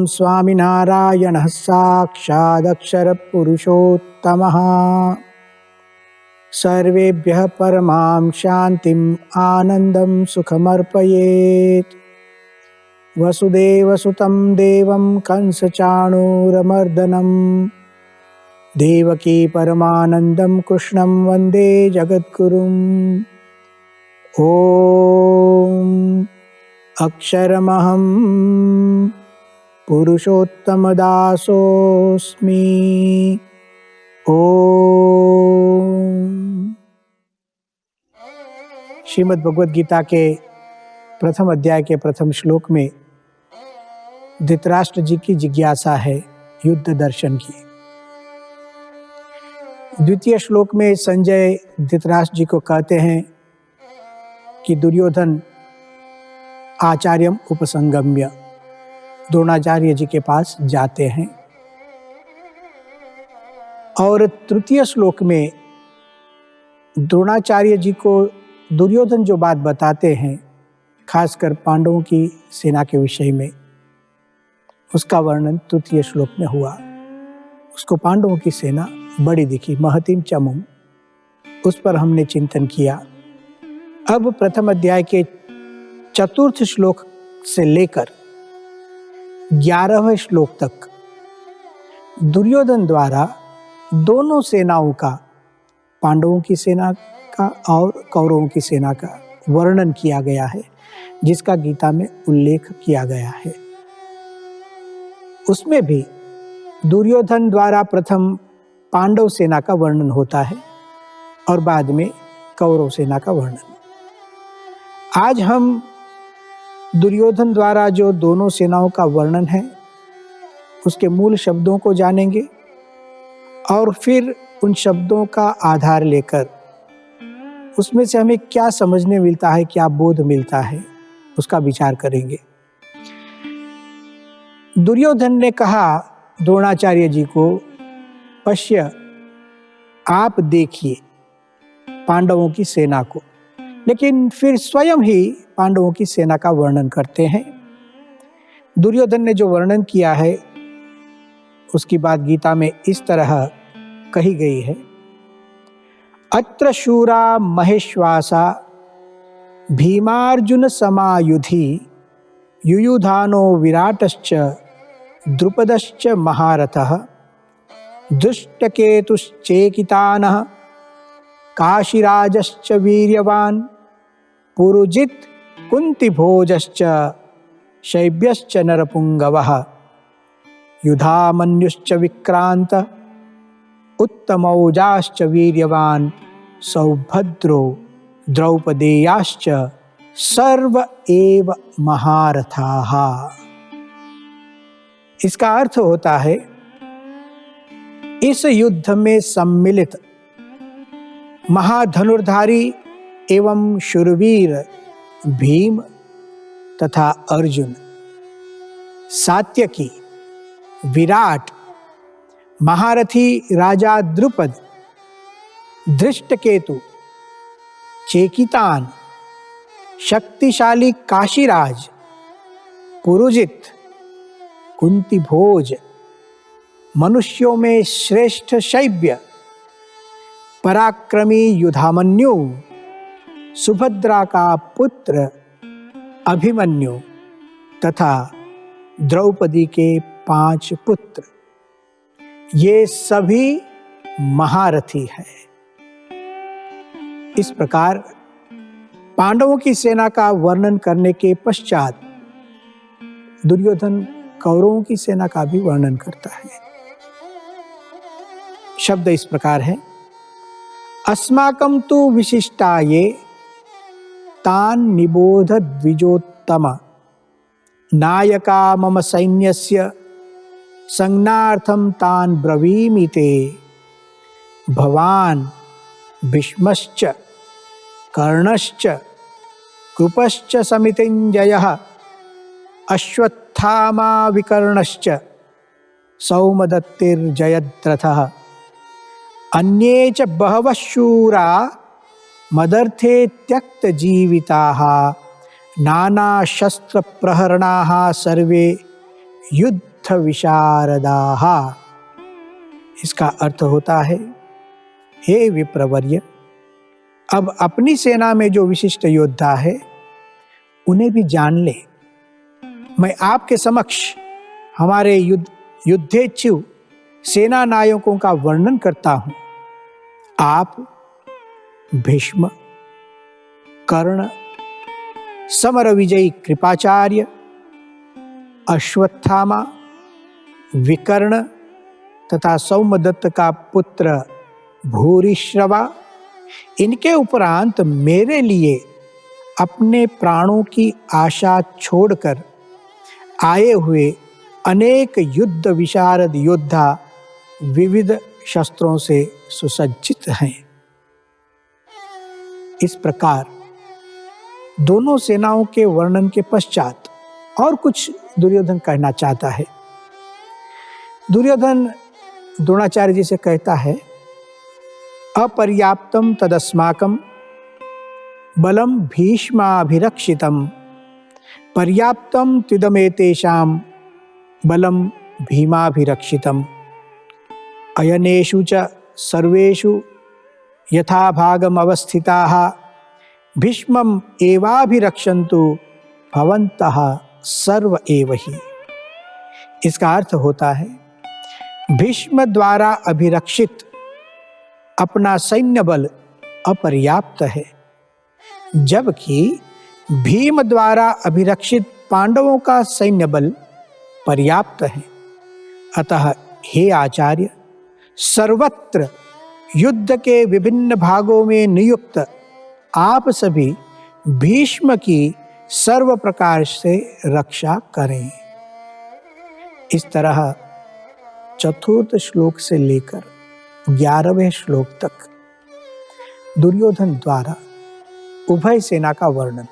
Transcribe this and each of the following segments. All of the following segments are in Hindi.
स्वामिनारायणः साक्षादक्षरपुरुषोत्तमः। सर्वेभ्यः परमां शान्तिम् आनन्दं सुखमर्पयेत्। वसुदेवसुतं देवं कंसचाणूरमर्दनं देवकी परमानन्दं कृष्णं वन्दे जगद्गुरुम्। ॐ अक्षरमहं पुरुषोत्तमदासोऽस्मि। श्रीमद् भगवद गीता के प्रथम अध्याय के प्रथम श्लोक में धृतराष्ट्र जी की जिज्ञासा है युद्ध दर्शन की। द्वितीय श्लोक में संजय धृतराष्ट्र जी को कहते हैं कि दुर्योधन आचार्यम उपसंगम्य द्रोणाचार्य जी के पास जाते हैं। और तृतीय श्लोक में द्रोणाचार्य जी को दुर्योधन जो बात बताते हैं, खासकर पांडवों की सेना के विषय में, उसका वर्णन तृतीय श्लोक में हुआ। उसको पांडवों की सेना बड़ी दिखी, महतीम चमुम, उस पर हमने चिंतन किया। अब प्रथम अध्याय के चतुर्थ श्लोक से लेकर 11वें श्लोक तक दुर्योधन द्वारा दोनों सेनाओं का, पांडवों की सेना का और कौरवों की सेना का वर्णन किया गया है, जिसका गीता में उल्लेख किया गया है। उसमें भी दुर्योधन द्वारा प्रथम पांडव सेना का वर्णन होता है और बाद में कौरव सेना का वर्णन। आज हम दुर्योधन द्वारा जो दोनों सेनाओं का वर्णन है, उसके मूल शब्दों को जानेंगे और फिर उन शब्दों का आधार लेकर उसमें से हमें क्या समझने मिलता है, क्या बोध मिलता है, उसका विचार करेंगे। दुर्योधन ने कहा द्रोणाचार्य जी को, पश्य, आप देखिए पांडवों की सेना को, लेकिन फिर स्वयं ही पांडवों की सेना का वर्णन करते हैं। दुर्योधन ने जो वर्णन किया है उसकी बात गीता में इस तरह कही गई है। अत्र शूरा महेश्वासा भीमार्जुन समायुधि युयुधानो विराटश्च द्रुपदश्च महारथः दुष्टकेतुश्चेकितानः काशीराजश्च वीर्यवान् पुरुजित कुन्तिभोजश्च शैब्यश्च नरपुंगवः युधामन्युश्च विक्रांत उत्तमौजाश्च वीर्यवान् सौभद्रो द्रौपदेयाश्च सर्व एव महारथाः। इसका अर्थ होता है, इस युद्ध में सम्मिलित महाधनुर्धारी एवं शूरवीर भीम तथा अर्जुन, सात्यकी, विराट, महारथी राजा द्रुपद, धृष्टकेतु, चेकितान, शक्तिशाली काशीराज, पुरुजित, कुंतीभोज, मनुष्यों में श्रेष्ठ शैब्य, पराक्रमी युधामन्यु, सुभद्रा का पुत्र अभिमन्यु तथा द्रौपदी के 5 पुत्र, ये सभी महारथी हैं। इस प्रकार पांडवों की सेना का वर्णन करने के पश्चात दुर्योधन कौरवों की सेना का भी वर्णन करता है। शब्द इस प्रकार है, अस्माकं तु विशिष्टाये तान निबोध द्विजोत्तम नायका मम सैन्यस्य संज्ञार्थं तान ब्रवीमि ते भवान भीष्मश्च कर्णश्च कृपश्च समितिञ्जयः अश्वत्थामा विकर्णश्च सौमदत्तिर्जयद्रथः अन्ये च बहवः शूरा मदर्थे त्यक्त जीविताः नाना शस्त्र प्रहरणाः सर्वे युद्ध युद्ध विशारदाः। इसका अर्थ होता है, हे विप्रवर्य, अब अपनी सेना में जो विशिष्ट योद्धा है उन्हें भी जान ले। मैं आपके समक्ष हमारे युद्धेच्छु सेना नायकों का वर्णन करता हूं। आप भीष्म, कर्ण, समर विजयी कृपाचार्य, अश्वत्थामा, विकर्ण तथा सौमदत्त का पुत्र भूरिश्रवा, इनके उपरांत मेरे लिए अपने प्राणों की आशा छोड़कर आए हुए अनेक युद्ध विशारद योद्धा विविध शस्त्रों से सुसज्जित हैं। इस प्रकार दोनों सेनाओं के वर्णन के पश्चात और कुछ दुर्योधन कहना चाहता है। दुर्योधन द्रोणाचार्य जी से कहता है, अपर्याप्तम तदस्माकं बलम भीष्माभिरक्षितम पर्याप्तम त्विदमेतेषां बलम भीमाभिरक्षितम अयनेषु च सर्वेषु यथा भागम अवस्थिताः भीष्मम एवाभिरक्षन्तु भवन्तः सर्व एव ही। इसका अर्थ होता है, भीष्म द्वारा अभिरक्षित अपना सैन्य बल अपर्याप्त है, जबकि भीम द्वारा अभिरक्षित पांडवों का सैन्य बल पर्याप्त है। अतः हे आचार्य, सर्वत्र युद्ध के विभिन्न भागों में नियुक्त आप सभी भीष्म की सर्व प्रकार से रक्षा करें। इस तरह चतुर्थ श्लोक से लेकर 11वें श्लोक तक दुर्योधन द्वारा उभय सेना का वर्णन।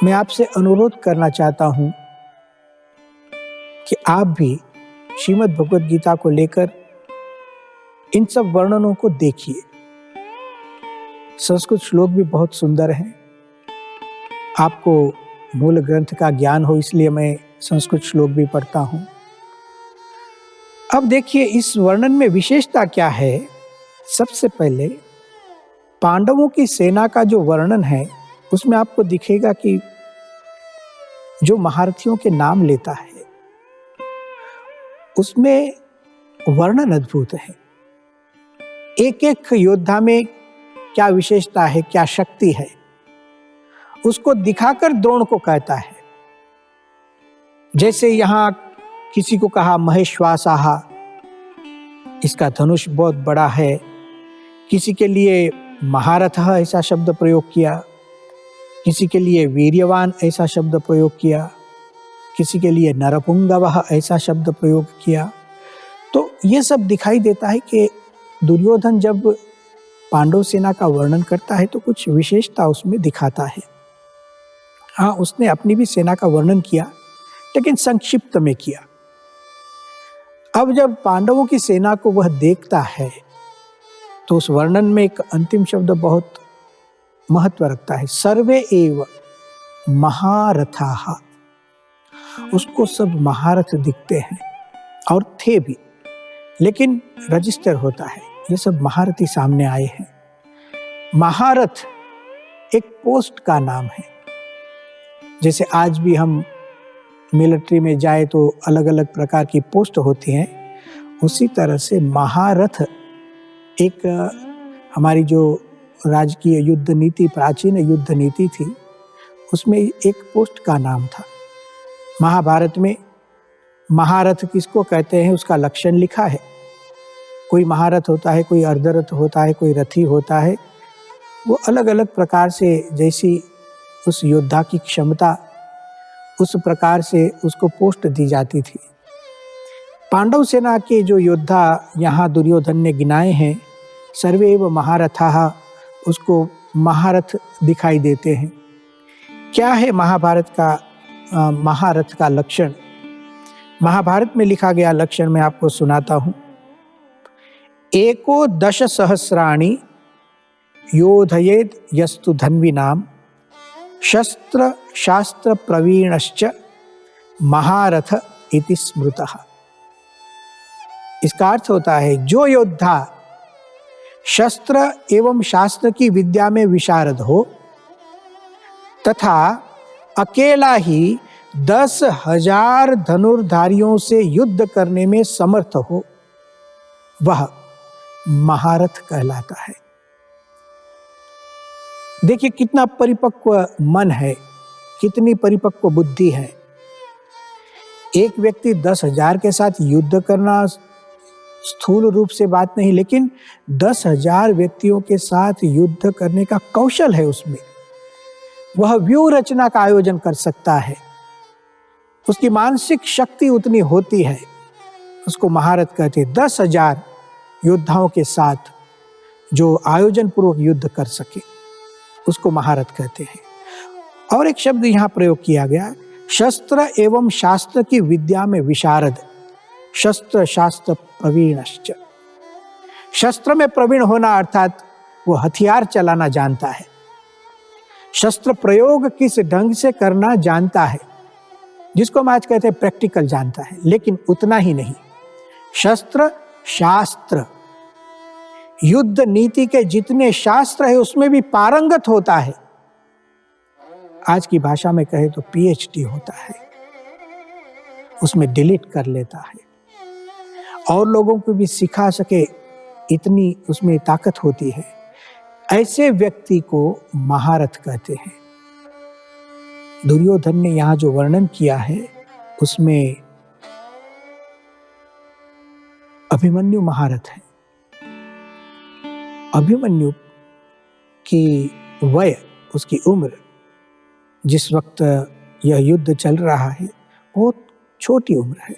मैं आपसे अनुरोध करना चाहता हूं कि आप भी श्रीमद् भगवद गीता को लेकर इन सब वर्णनों को देखिए। संस्कृत श्लोक भी बहुत सुंदर हैं। आपको मूल ग्रंथ का ज्ञान हो, इसलिए मैं संस्कृत श्लोक भी पढ़ता हूं। अब देखिए इस वर्णन में विशेषता क्या है। सबसे पहले पांडवों की सेना का जो वर्णन है उसमें आपको दिखेगा कि जो महारथियों के नाम लेता है उसमें वर्णन अद्भुत है। एक एक योद्धा में क्या विशेषता है, क्या शक्ति है, उसको दिखाकर द्रोण को कहता है। जैसे यहां किसी को कहा महेश्वासाह, इसका धनुष बहुत बड़ा है। किसी के लिए महारथः ऐसा शब्द प्रयोग किया, किसी के लिए वीर्यवान ऐसा शब्द प्रयोग किया, किसी के लिए नरपुंगवः ऐसा शब्द प्रयोग किया। तो ये सब दिखाई देता है कि दुर्योधन जब पांडव सेना का वर्णन करता है तो कुछ विशेषता उसमें दिखाता है। हाँ, उसने अपनी भी सेना का वर्णन किया, लेकिन संक्षिप्त में किया। अब जब पांडवों की सेना को वह देखता है तो उस वर्णन में एक अंतिम शब्द बहुत महत्व रखता है, सर्वे एव महारथाः। उसको सब महारथ दिखते हैं और थे भी, लेकिन रजिस्टर होता है ये सब महारथी सामने आए हैं। महारथ एक पोस्ट का नाम है। जैसे आज भी हम मिलिट्री में जाए तो अलग अलग प्रकार की पोस्ट होती हैं, उसी तरह से महारथ एक हमारी जो राजकीय युद्ध नीति, प्राचीन युद्ध नीति थी, उसमें एक पोस्ट का नाम था। महाभारत में महारथ किसको कहते हैं उसका लक्षण लिखा है। कोई महारथ होता है, कोई अर्धरथ होता है, कोई रथी होता है। वो अलग अलग प्रकार से जैसी उस योद्धा की क्षमता, उस प्रकार से उसको पोस्ट दी जाती थी। पांडव सेना के जो योद्धा यहाँ दुर्योधन ने गिनाए हैं, सर्वेव महारथाः, उसको महारथ दिखाई देते हैं। क्या है महारथ का लक्षण? महाभारत में लिखा गया लक्षण मैं आपको सुनाता हूं। एको दश सहस्राणि योधयेद यस्तु धन्विनाम शस्त्र शास्त्र प्रवीणश्च महारथ इति स्मृतः। इसका अर्थ होता है जो योद्धा शस्त्र एवं शास्त्र की विद्या में विशारद हो तथा अकेला ही 10,000 धनुर्धारियों से युद्ध करने में समर्थ हो, वह महारथ कहलाता है। देखिए कितना परिपक्व मन है, कितनी परिपक्व बुद्धि है। एक व्यक्ति 10,000 के साथ युद्ध करना स्थूल रूप से बात नहीं, लेकिन 10,000 व्यक्तियों के साथ युद्ध करने का कौशल है उसमें। वह व्यूह रचना का आयोजन कर सकता है, उसकी मानसिक शक्ति उतनी होती है, उसको महारथ कहते हैं। 10,000 योद्धाओं के साथ जो आयोजन पूर्वक युद्ध कर सके उसको महारथ कहते हैं। और एक शब्द यहाँ प्रयोग किया गया, शस्त्र एवं शास्त्र की विद्या में विशारद, शस्त्र शास्त्र प्रवीणश्च। शस्त्र में प्रवीण होना अर्थात वो हथियार चलाना जानता है, शस्त्र प्रयोग किस ढंग से करना जानता है, जिसको हम आज कहते हैं प्रैक्टिकल जानता है। लेकिन उतना ही नहीं, शस्त्र शास्त्र, युद्ध नीति के जितने शास्त्र है उसमें भी पारंगत होता है। आज की भाषा में कहे तो PhD होता है, उसमें डिलीट कर लेता है, और लोगों को भी सिखा सके इतनी उसमें ताकत होती है। ऐसे व्यक्ति को महारथ कहते हैं। दुर्योधन ने यहाँ जो वर्णन किया है उसमें अभिमन्यु महारथ है। अभिमन्यु की वय, उसकी उम्र जिस वक्त यह युद्ध चल रहा है बहुत छोटी उम्र है,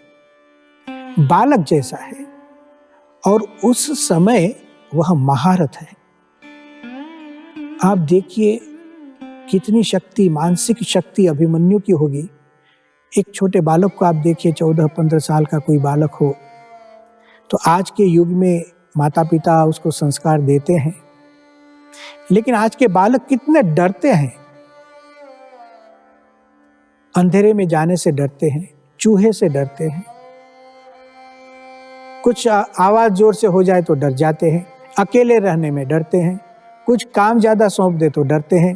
बालक जैसा है, और उस समय वह महारथ है। आप देखिए कितनी शक्ति, मानसिक शक्ति अभिमन्यु की होगी। एक छोटे बालक को आप देखिए, 14-15 साल का कोई बालक हो, तो आज के युग में माता पिता उसको संस्कार देते हैं, लेकिन आज के बालक कितने डरते हैं। अंधेरे में जाने से डरते हैं, चूहे से डरते हैं, कुछ आवाज जोर से हो जाए तो डर जाते हैं, अकेले रहने में डरते हैं, कुछ काम ज्यादा सौंप दे तो डरते हैं,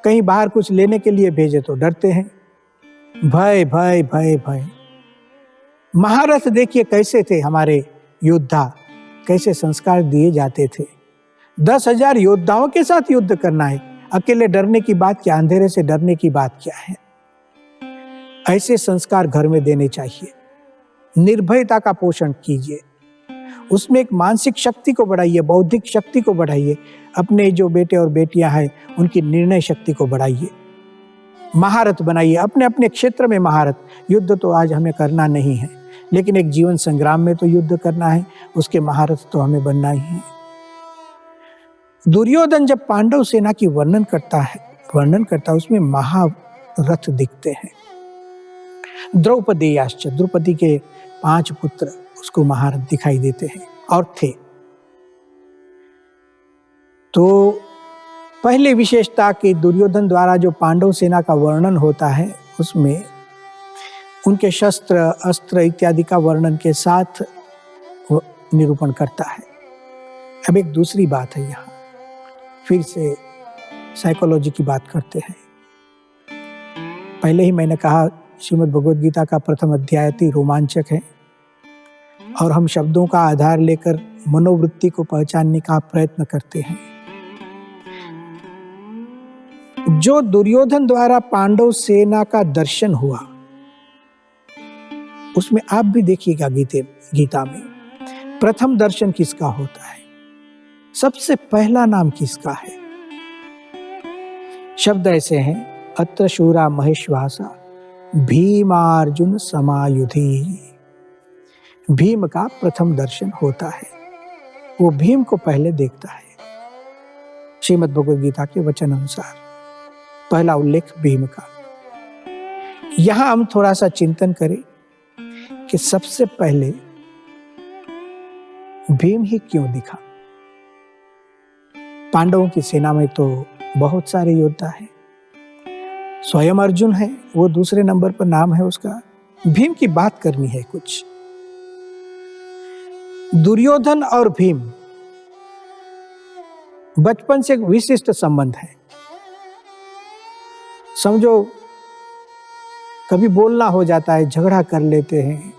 कहीं बाहर कुछ लेने के लिए भेजे तो डरते हैं। भय भय भय भय। महारथ देखिए कैसे थे हमारे योद्धा, कैसे संस्कार दिए जाते थे। 10,000 योद्धाओं के साथ युद्ध करना है, अकेले डरने की बात क्या, अंधेरे से डरने की बात क्या है। ऐसे संस्कार घर में देने चाहिए। निर्भयता का पोषण कीजिए, उसमें एक मानसिक शक्ति को बढ़ाइए, बौद्धिक शक्ति को बढ़ाइए। अपने जो बेटे और बेटियां हैं उनकी निर्णय शक्ति को बढ़ाइए, महारथ बनाइए अपने अपने क्षेत्र में महारथ। युद्ध तो आज हमें करना नहीं है, लेकिन एक जीवन संग्राम में तो युद्ध करना है, उसके महारथ तो हमें बनना ही है। दुर्योधन जब पांडव सेना की वर्णन करता उसमें महारथ दिखते हैं। द्रौपदीयाश्च, द्रौपदी के 5 पुत्र उसको महारथ दिखाई देते हैं और थे। तो पहले विशेषता कि दुर्योधन द्वारा जो पांडव सेना का वर्णन होता है उसमें उनके शस्त्र अस्त्र इत्यादि का वर्णन के साथ निरूपण करता है। अब एक दूसरी बात है, यहाँ फिर से साइकोलॉजी की बात करते हैं। पहले ही मैंने कहा श्रीमद् भगवद गीता का प्रथम अध्याय अति रोमांचक है, और हम शब्दों का आधार लेकर मनोवृत्ति को पहचानने का प्रयत्न करते हैं। जो दुर्योधन द्वारा पांडव सेना का दर्शन हुआ उसमें आप भी देखिएगा गीता में प्रथम दर्शन किसका होता है, सबसे पहला नाम किसका है। शब्द ऐसे हैं, अत्र शूरा महेश्वासा भीमार्जुन समायुधि। भीम का प्रथम दर्शन होता है, वो भीम को पहले देखता है। श्रीमद् भगवद गीता के वचन अनुसार पहला उल्लेख भीम का। यहां हम थोड़ा सा चिंतन करें कि सबसे पहले भीम ही क्यों दिखा। पांडवों की सेना में तो बहुत सारे योद्धा हैं, स्वयं अर्जुन है, वो दूसरे नंबर पर नाम है उसका। भीम की बात करनी है कुछ। दुर्योधन और भीम बचपन से एक विशिष्ट संबंध है। समझो कभी बोलना हो जाता है, झगड़ा कर लेते हैं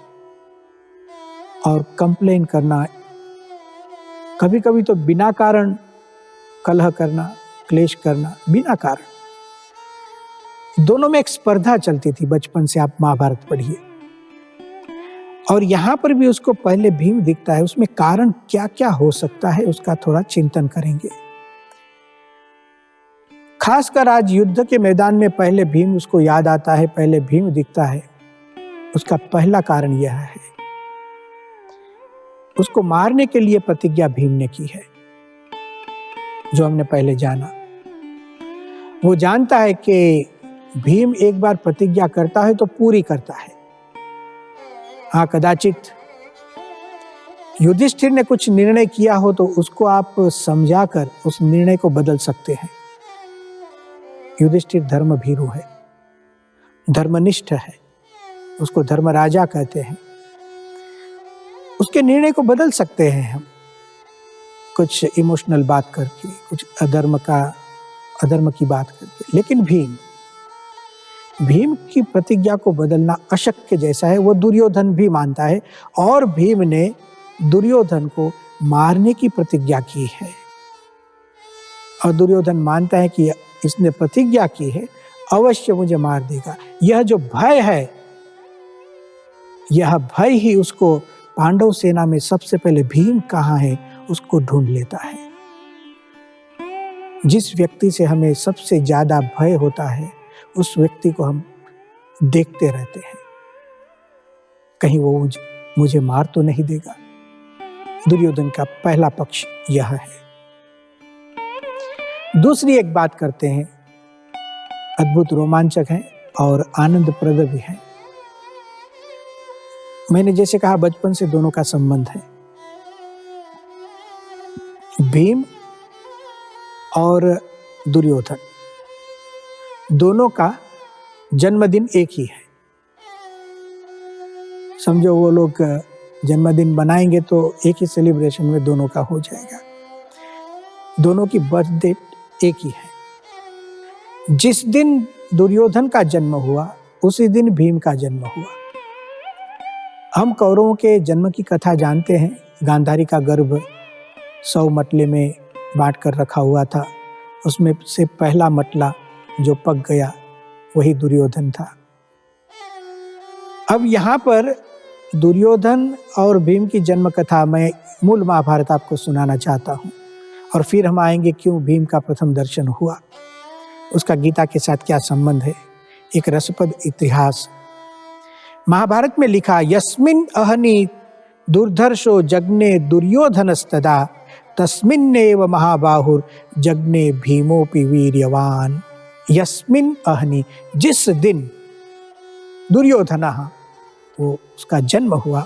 और कंप्लेन करना, कभी कभी तो बिना कारण कलह करना, क्लेश करना, बिना कारण। दोनों में एक स्पर्धा चलती थी बचपन से, आप महाभारत पढ़िए। और यहां पर भी उसको पहले भीम दिखता है, उसमें कारण क्या क्या हो सकता है उसका थोड़ा चिंतन करेंगे। खासकर आज युद्ध के मैदान में पहले भीम उसको याद आता है, पहले भीम दिखता है। उसका पहला कारण यह है, उसको मारने के लिए प्रतिज्ञा भीम ने की है, जो हमने पहले जाना। वो जानता है कि भीम एक बार प्रतिज्ञा करता है तो पूरी करता है। हाँ, कदाचित युधिष्ठिर ने कुछ निर्णय किया हो तो उसको आप समझाकर उस निर्णय को बदल सकते हैं। युधिष्ठिर धर्मभीरु है, धर्मनिष्ठ है, उसको धर्मराजा कहते हैं। उसके निर्णय को बदल सकते हैं हम, कुछ इमोशनल बात करके, कुछ अधर्म की बात करके। लेकिन भीम की प्रतिज्ञा को बदलना अशक्य जैसा है, वो दुर्योधन भी मानता है। और भीम ने दुर्योधन को मारने की प्रतिज्ञा की है। और दुर्योधन मानता है कि इसने प्रतिज्ञा की है, अवश्य मुझे मार देगा। यह जो भय है, यह भय ही उसको पांडव सेना में सबसे पहले भीम कहाँ है उसको ढूंढ लेता है। जिस व्यक्ति से हमें सबसे ज्यादा भय होता है, उस व्यक्ति को हम देखते रहते हैं, कहीं वो मुझे मार तो नहीं देगा। दुर्योधन का पहला पक्ष यह है। दूसरी एक बात करते हैं, अद्भुत रोमांचक है और आनंदप्रद भी है। मैंने जैसे कहा, बचपन से दोनों का संबंध है। भीम और दुर्योधन दोनों का जन्मदिन एक ही है। समझो वो लोग जन्मदिन बनाएंगे तो एक ही सेलिब्रेशन में दोनों का हो जाएगा। दोनों की बर्थ डेट एक ही है। जिस दिन दुर्योधन का जन्म हुआ उसी दिन भीम का जन्म हुआ। हम कौरवों के जन्म की कथा जानते हैं। गांधारी का गर्भ 100 मटले में बांट कर रखा हुआ था, उसमें से पहला मटला जो पक गया वही दुर्योधन था। अब यहाँ पर दुर्योधन और भीम की जन्म कथा मैं मूल महाभारत आपको सुनाना चाहता हूँ, और फिर हम आएंगे क्यों भीम का प्रथम दर्शन हुआ, उसका गीता के साथ क्या संबंध है। एक रसप्रद इतिहास महाभारत में लिखा, यस्मिन् अहनि दुर्धर्षो जग्ने दुर्योधनस्तदा तस्मिन्नेव महाबाहुर जग्ने भीमोपि वीर्यवान। यस्मिन् अहनि, जिस दिन दुर्योधनः वो उसका जन्म हुआ,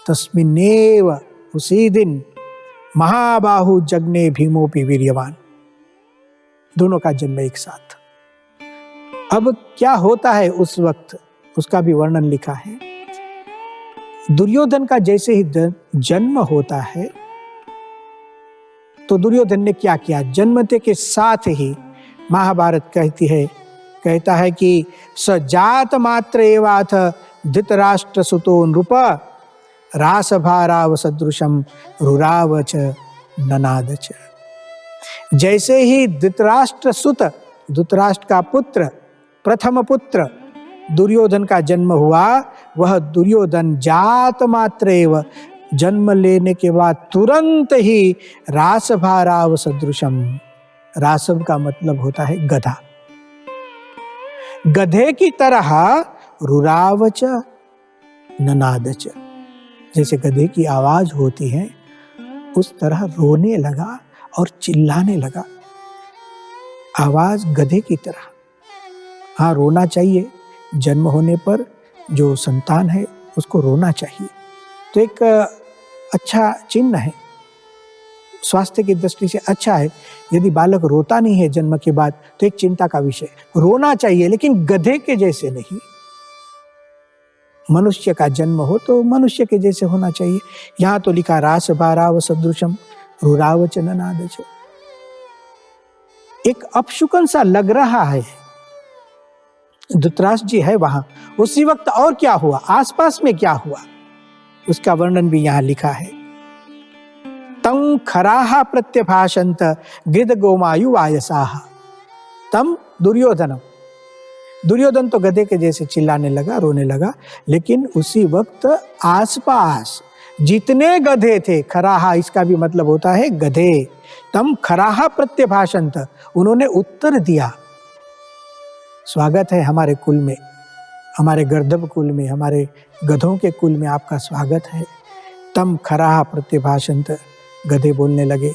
तस्मिन्नेव उसी दिन महाबाहु जग्ने भीमोपि वीर्यवान, दोनों का जन्म एक साथ। अब क्या होता है उस वक्त, उसका भी वर्णन लिखा है। दुर्योधन का जैसे ही जन्म होता है तो दुर्योधन ने क्या किया, जन्मते के साथ ही महाभारत कहता है कि स जात मात्र एवाथ धृतराष्ट्र सुतो नृप रासभाराव सदृशम रुराव च ननाद च। जैसे ही धृतराष्ट्र सुत, धृतराष्ट्र का पुत्र, प्रथम पुत्र दुर्योधन का जन्म हुआ, वह दुर्योधन जात मात्र एव, जन्म लेने के बाद तुरंत ही रासभाराव सदृशम, रासव का मतलब होता है गधा, गधे की तरह रुरावच ननादच, जैसे गधे की आवाज होती है उस तरह रोने लगा और चिल्लाने लगा। आवाज गधे की तरह। हाँ, रोना चाहिए, जन्म होने पर जो संतान है उसको रोना चाहिए, तो एक अच्छा चिन्ह है। स्वास्थ्य की दृष्टि से अच्छा है। यदि बालक रोता नहीं है जन्म के बाद तो एक चिंता का विषय, रोना चाहिए लेकिन गधे के जैसे नहीं। मनुष्य का जन्म हो तो मनुष्य के जैसे होना चाहिए। यहां तो लिखा रास भाराव सदृशम रुरावचन नादच। एक अपशुकन सा लग रहा है। धृतराष्ट्र जी है वहां, उसी वक्त और क्या हुआ, आसपास में क्या हुआ, उसका वर्णन भी यहां लिखा है। तम खराहा प्रत्यभाषंत गिद गोमायु वायसाहा। तम दुर्योधनम, दुर्योधन तो गधे के जैसे चिल्लाने लगा, रोने लगा, लेकिन उसी वक्त आसपास जितने गधे थे, खराहा इसका भी मतलब होता है गधे, तम खराहा प्रत्यभाषंत, उन्होंने उत्तर दिया। स्वागत है हमारे कुल में, हमारे गर्दभ कुल में, हमारे गधों के कुल में आपका स्वागत है। तम खराहा प्रत्यभाषंत, गधे बोलने लगे।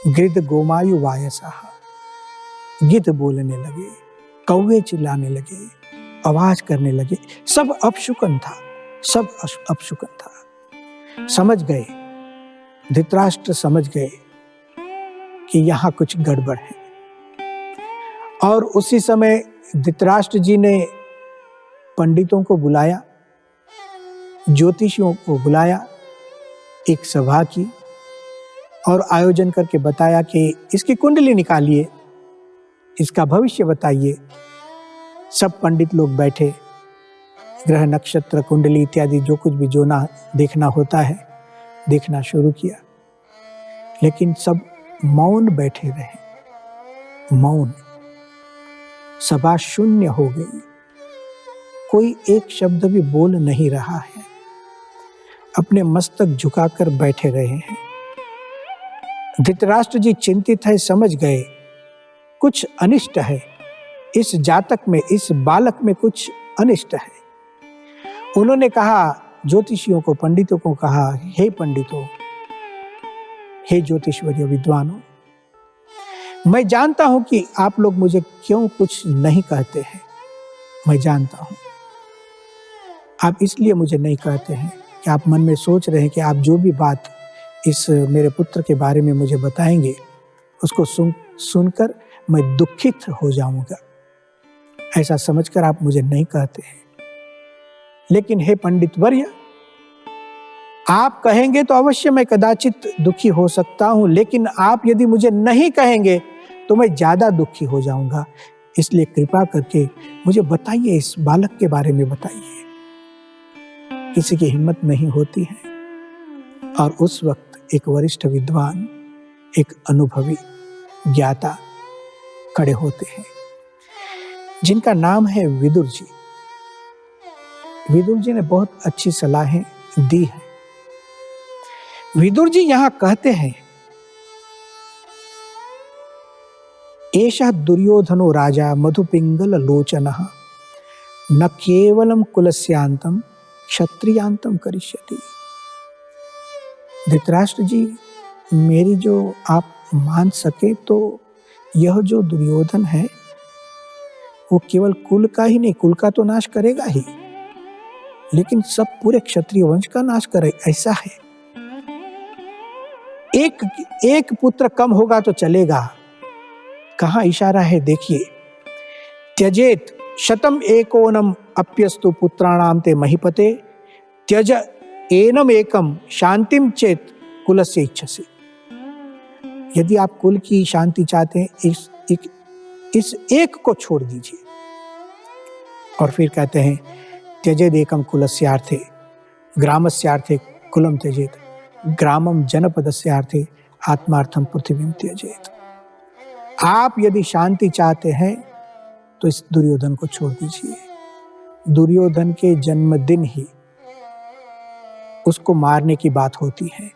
गिद्ध गोमायु वायसाह, गिद्ध बोलने लगे, कौवे चिल्लाने लगे, आवाज करने लगे। सब अपशुकन था, सब अपशुकन था। समझ गए, धृतराष्ट्र समझ गए कि यहां कुछ गड़बड़ है। और उसी समय धृतराष्ट्र जी ने पंडितों को बुलाया, ज्योतिषियों को बुलाया, एक सभा की और आयोजन करके बताया कि इसकी कुंडली निकालिए, इसका भविष्य बताइए। सब पंडित लोग बैठे, ग्रह नक्षत्र कुंडली इत्यादि जो कुछ भी जोना देखना होता है देखना शुरू किया, लेकिन सब मौन बैठे रहे। मौन, सभा शून्य हो गई, कोई एक शब्द भी बोल नहीं रहा है, अपने मस्तक झुकाकर बैठे रहे हैं। धृतराष्ट्र जी चिंतित है, समझ गए कुछ अनिष्ट है इस जातक में, इस बालक में कुछ अनिष्ट है। उन्होंने कहा, ज्योतिषियों को, पंडितों को कहा, हे पंडितों, हे ज्योतिषवर्य विद्वानों, मैं जानता हूं कि आप लोग मुझे क्यों कुछ नहीं कहते हैं। मैं जानता हूं आप इसलिए मुझे नहीं कहते हैं कि आप मन में सोच रहे हैं कि आप जो भी बात इस मेरे पुत्र के बारे में मुझे बताएंगे उसको सुनकर मैं दुखित हो जाऊंगा, ऐसा समझकर आप मुझे नहीं कहते हैं। लेकिन हे पंडित वर्य, आप कहेंगे तो अवश्य मैं कदाचित दुखी हो सकता हूं, लेकिन आप यदि मुझे नहीं कहेंगे तो मैं ज्यादा दुखी हो जाऊंगा। इसलिए कृपा करके मुझे बताइए, इस बालक के बारे में बताइए। किसी की हिम्मत नहीं होती है। और उस वक्त एक वरिष्ठ विद्वान, एक अनुभवी ज्ञाता खड़े होते हैं, जिनका नाम है विदुर जी। विदुर जी ने बहुत अच्छी सलाहें दी है। विदुर जी यहां कहते हैं, एषः दुर्योधनो राजा मधुपिंगल लोचनः न केवलम कुलस्यांतम क्षत्रियांतम करिष्यति। धृतराष्ट्र जी, मेरी जो आप मान सके तो यह जो दुर्योधन है वो केवल कुल का ही नहीं, कुल का तो नाश करेगा ही, लेकिन सब पूरे क्षत्रिय वंश का नाश करे, ऐसा है। एक पुत्र कम होगा तो चलेगा, कहां इशारा है देखिए। त्यजेत शतम एकोनम अप्यस्तु पुत्राणाम ते महीपते त्यज एनम एकम शांतिम चेत कुलस्य इच्छसि। यदि आप कुल की शांति चाहते हैं, इस एक को छोड़ दीजिए। और फिर कहते हैं, त्यजेद एकम कुलस्यार्थे ग्रामस्यार्थे कुलम त्यजेत ग्रामम जनपदस्यार्थे आत्मार्थम पृथ्वीम त्यजेत। आप यदि शांति चाहते हैं तो इस दुर्योधन को छोड़ दीजिए। दुर्योधन के जन्मदिन ही उसको मारने की बात होती है।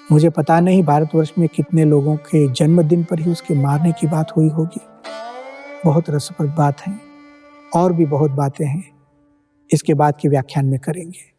मुझे पता नहीं भारतवर्ष में कितने लोगों के जन्मदिन पर ही उसके मारने की बात हुई होगी। बहुत रसप्रद बात है, और भी बहुत बातें हैं, इसके बाद के व्याख्यान में करेंगे।